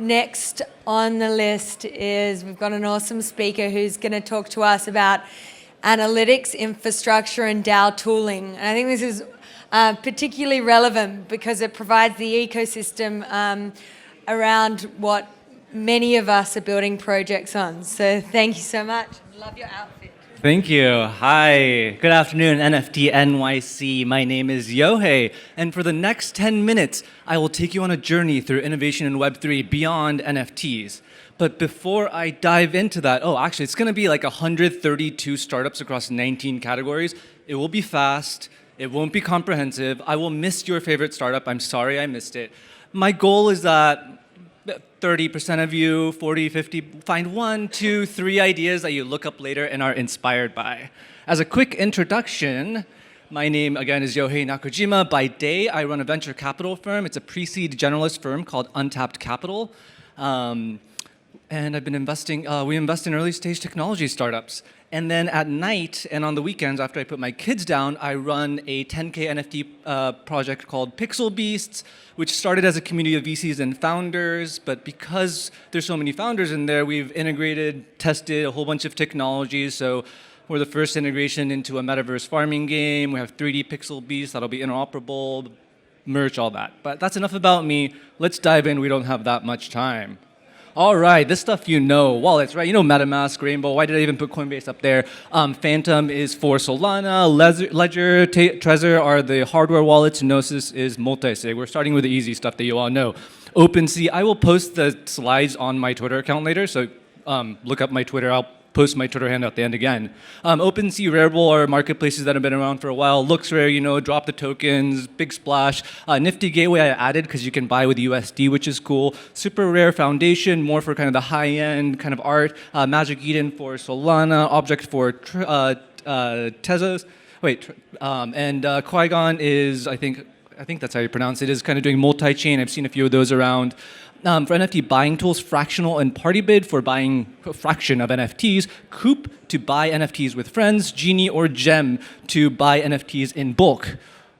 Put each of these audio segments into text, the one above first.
next on the list is we've got an awesome speaker who's going to talk to us about analytics, infrastructure, and DAO tooling. And I think this is particularly relevant because it provides the ecosystem around what many of us are building projects on. So thank you so much. Love your outfit. Thank you. Hi. Good afternoon, NFT.NYC. My name is Yohei, and for the next 10 minutes, I will take you on a journey through innovation in Web3 beyond NFTs. But before I dive into that, actually, it's going to be like 132 startups across 19 categories. It will be fast. It won't be comprehensive. I will miss your favorite startup. I'm sorry I missed it. My goal is that 30% of you, 40, 50, find 1, 2, 3 ideas that you look up later and are inspired by. As a quick introduction, my name, again, is Yohei Nakajima. By day, I run a venture capital firm. It's a pre-seed generalist firm called Untapped Capital. And I've been investing, we invest in early stage technology startups. And then at night and on the weekends, after I put my kids down, I run a 10K NFT project called Pixel Beasts, which started as a community of VCs and founders. But because there's so many founders in there, we've integrated, tested a whole bunch of technologies. So we're the first integration into a metaverse farming game. We have 3D Pixel Beasts that'll be interoperable, merch, all that. But that's enough about me. Let's dive in. We don't have that much time. All right, this stuff you know. Wallets, right? You know MetaMask, Rainbow. Why did I even put Coinbase up there? Phantom is for Solana. Ledger, Trezor are the hardware wallets. Gnosis is multi-sig. We're starting with the easy stuff that you all know. OpenSea, I will post the slides on my Twitter account later, so look up my Twitter. I'll post my Twitter handle at the end again. OpenSea, Rarible are marketplaces that have been around for a while. Looks rare, you know, drop the tokens, big splash. Nifty Gateway I added because you can buy with USD, which is cool. Super Rare Foundation, more for kind of the high-end kind of art. Magic Eden for Solana, Object for Tezos. And Qui-Gon is, I think that's how you pronounce it, is kind of doing multi-chain. I've seen a few of those around. For NFT buying tools, Fractional and Partybid for buying a fraction of NFTs, Coop to buy NFTs with friends, Genie or Gem to buy NFTs in bulk.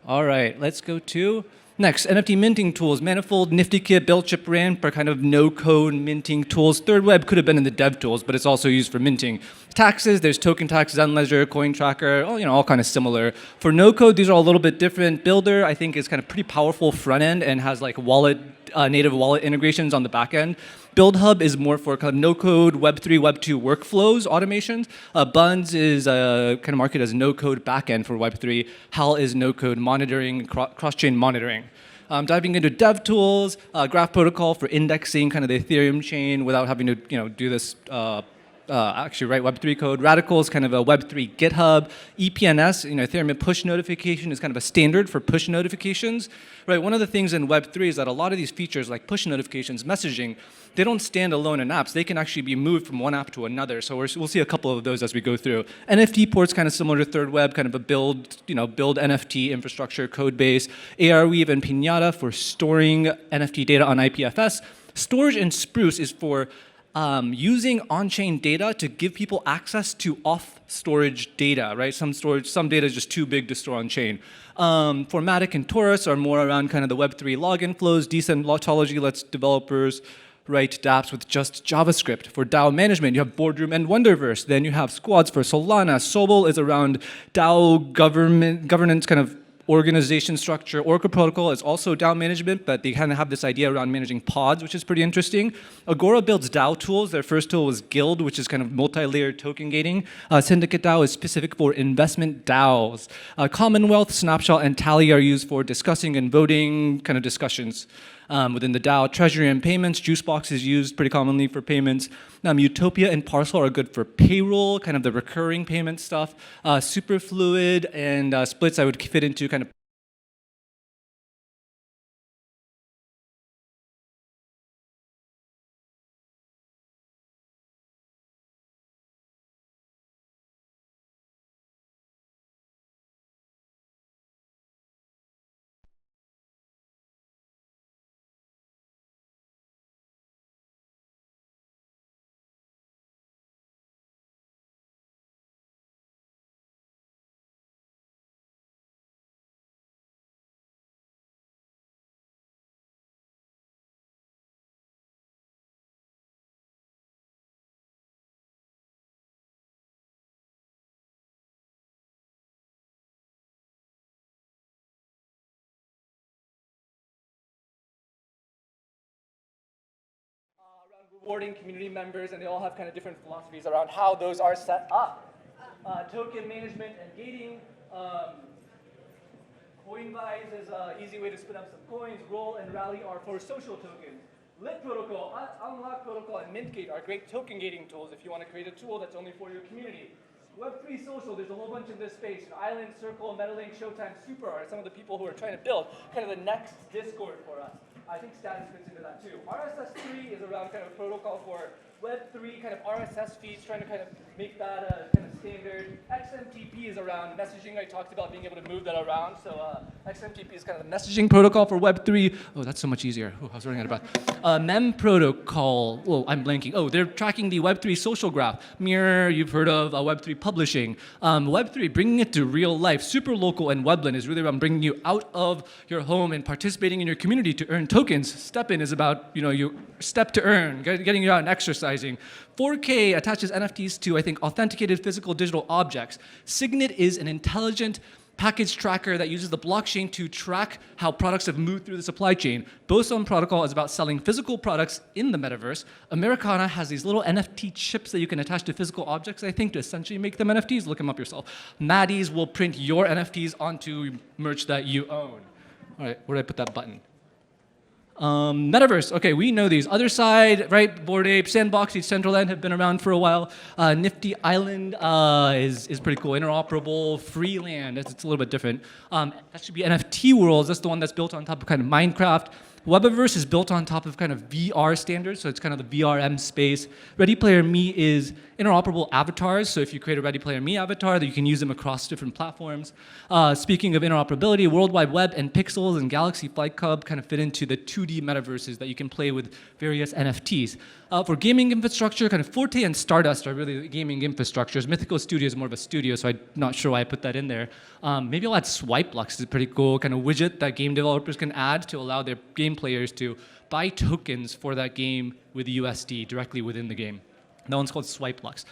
All right, let's go to next, NFT minting tools, Manifold, NiftyKit, BuildChip, Ramp are kind of no-code minting tools. Third Web could have been in the dev tools, but it's also used for minting. Taxes, there's Token Tax, Zenledger, CoinTracker, all kind of similar. For no-code, these are all a little bit different. Builder, I think, is kind of pretty powerful front end and has like native wallet integrations on the back end. BuildHub is more for kind of no-code Web3, Web2 workflows, automations. Buns is kind of marketed as no-code backend for Web3. HAL is no-code monitoring, cross-chain monitoring. Diving into dev tools, Graph Protocol for indexing kind of the Ethereum chain without having to do this actually write Web3 code. Radical is kind of a Web3 GitHub. EPNS, Ethereum push notification is kind of a standard for push notifications. Right. One of the things in Web3 is that a lot of these features like push notifications, messaging, they don't stand alone in apps. They can actually be moved from one app to another. So we'll see a couple of those as we go through. NFT ports kind of similar to Third Web, kind of a build NFT infrastructure code base. Arweave and Pinata for storing NFT data on IPFS. Storage and Spruce is for using on-chain data to give people access to off-storage data, right? Some data is just too big to store on-chain. Formatic and Taurus are more around kind of the Web3 login flows. Decentology lets developers write dApps with just JavaScript. For DAO management, you have Boardroom and Wonderverse. Then you have Squads for Solana. Sobol is around DAO governance kind of organization structure. Oracle Protocol is also DAO management, but they kind of have this idea around managing pods, which is pretty interesting. Agora builds DAO tools. Their first tool was Guild, which is kind of multi-layered token gating. Syndicate DAO is specific for investment DAOs. Commonwealth, Snapshot, and Tally are used for discussing and voting kind of discussions within the DAO. Treasury and payments, Juicebox is used pretty commonly for payments. Utopia and Parcel are good for payroll, kind of the recurring payment stuff. Superfluid and Splits I would fit into kind of rewarding community members, and they all have kind of different philosophies around how those are set up. Token management and gating. Coinvise is an easy way to spin up some coins. Roll and Rally are for social tokens. Lit Protocol, Unlock Protocol, and Mintgate are great token gating tools if you want to create a tool that's only for your community. Web3 social, there's a whole bunch in this space. Island, Circle, Metalink, Showtime, Super are some of the people who are trying to build kind of the next Discord for us. I think Status fits into that too. RSS3 is around kind of protocol for Web3 kind of RSS feeds, trying to kind of make that kind of standard. XMTP is around messaging. I talked about being able to move that around. So XMTP is kind of the messaging protocol for Web3. Oh, that's so much easier. Oh, I was running out of breath. Mem protocol. Oh, I'm blanking. Oh, they're tracking the Web3 social graph. Mirror, you've heard of Web3 publishing. Web3, bringing it to real life. Super local and Webland is really around bringing you out of your home and participating in your community to earn tokens. Step-in is about, you step to earn, getting you out and exercising. 4K attaches NFTs to, I think, authenticated physical digital objects. Signet is an intelligent package tracker that uses the blockchain to track how products have moved through the supply chain. Boson Protocol is about selling physical products in the metaverse. Americana has these little NFT chips that you can attach to physical objects, I think, to essentially make them NFTs. Look them up yourself. Maddie's will print your NFTs onto merch that you own. All right, where did I put that button? Metaverse, okay, we know these. Other Side, right, Bored Ape, Sandbox, Decentraland have been around for a while. Nifty Island is pretty cool. Interoperable, Freeland, it's a little bit different. That should be NFT Worlds, that's the one that's built on top of kind of Minecraft. Webaverse is built on top of kind of VR standards, so it's kind of the VRM space. Ready Player Me is interoperable avatars, so if you create a Ready Player Me avatar, that you can use them across different platforms. Speaking of interoperability, World Wide Web and Pixels and Galaxy Flight Club kind of fit into the 2D metaverses that you can play with various NFTs. For gaming infrastructure, kind of Forte and Stardust are really the gaming infrastructures. Mythical Studio is more of a studio, so I'm not sure why I put that in there. Maybe I'll add Swipelux, it's a pretty cool kind of widget that game developers can add to allow their game players to buy tokens for that game with USD directly within the game. That one's called Swipelux.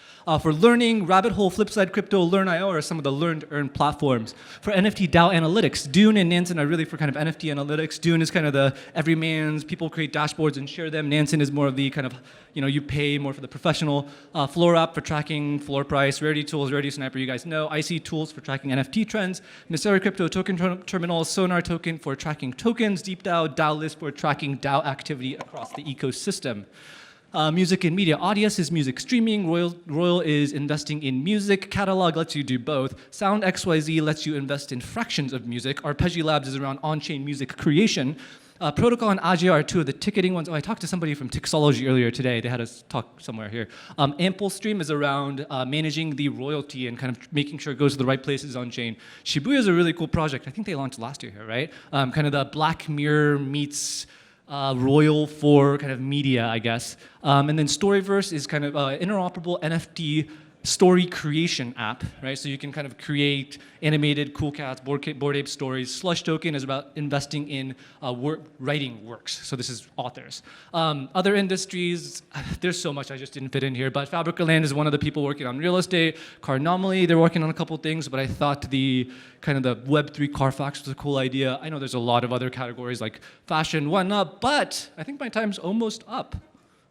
For learning, Rabbit Hole, Flipside, Crypto, Learn.io are some of the learn-to-earn platforms. For NFT DAO analytics, Dune and Nansen are really for kind of NFT analytics. Dune is kind of the everyman's, people create dashboards and share them. Nansen is more of the kind of, you pay more for the professional. Floor App for tracking floor price. Rarity Tools, Rarity Sniper, you guys know. IC Tools for tracking NFT trends. Misteri Crypto Token Terminal, Sonar Token for tracking tokens. DeepDAO, DAO List for tracking DAO activity across the ecosystem. Music and media. Audius is music streaming. Royal is investing in music. Catalog lets you do both. Sound XYZ lets you invest in fractions of music. Arpeggi Labs is around on-chain music creation. Protocol and Agia are two of the ticketing ones. Oh, I talked to somebody from Tixology earlier today. They had us talk somewhere here. Amplestream is around managing the royalty and kind of making sure it goes to the right places on-chain. Shibuya is a really cool project. I think they launched last year here, right? Kind of the Black Mirror meets Royal for kind of media, I guess. And then Storyverse is kind of interoperable NFT story creation app, right? So you can kind of create animated Cool Cats, Bored Ape stories. Slush Token is about investing in writing works. So this is authors. Other industries, there's so much I just didn't fit in here, but Fabricaland is one of the people working on real estate. Carnomaly, they're working on a couple things, but I thought the kind of the Web3 Carfax was a cool idea. I know there's a lot of other categories like fashion, whatnot, but I think my time's almost up.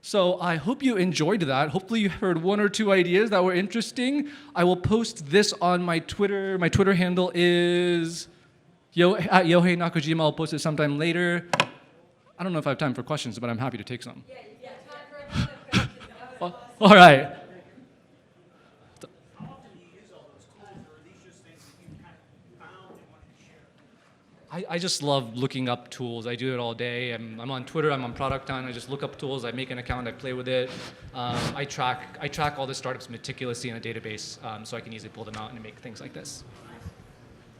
So I hope you enjoyed that. Hopefully you heard one or two ideas that were interesting. I will post this on my Twitter. My Twitter handle is at Yohei Nakajima. I'll post it sometime later. I don't know if I have time for questions, but I'm happy to take some. Yeah, time for another question. All right. I just love looking up tools. I do it all day. I'm on Twitter. I'm on Product Hunt. I just look up tools. I make an account. I play with it. I track all the startups meticulously in a database, so I can easily pull them out and make things like this.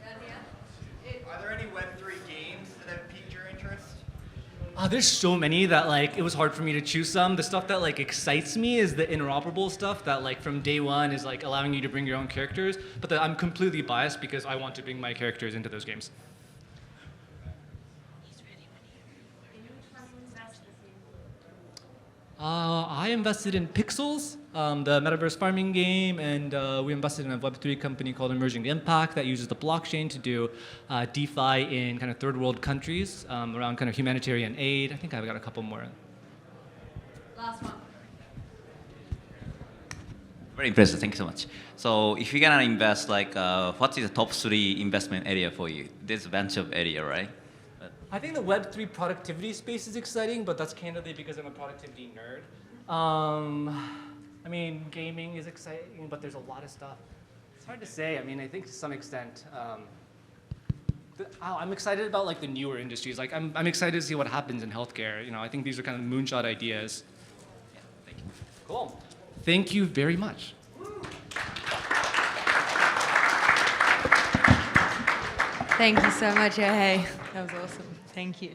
Are there any Web3 games that have piqued your interest? There's so many that it was hard for me to choose some. The stuff that excites me is the interoperable stuff that from day one is allowing you to bring your own characters. But I'm completely biased because I want to bring my characters into those games. I invested in Pixels, the metaverse farming game, and we invested in a Web3 company called Emerging Impact that uses the blockchain to do DeFi in kind of third world countries around kind of humanitarian aid. I think I've got a couple more. Last one. Very impressive. Thank you so much. So if you're gonna invest, like, what is the top 3 investment area for you? This venture area, right? I think the Web3 productivity space is exciting, but that's candidly because I'm a productivity nerd. I mean, gaming is exciting, but there's a lot of stuff. It's hard to say. I mean, I think to some extent, I'm excited about like the newer industries. Like I'm excited to see what happens in healthcare. You know, I think these are kind of moonshot ideas. Yeah, thank you. Cool. Thank you very much. Thank you so much, Yohei. That was awesome. Thank you.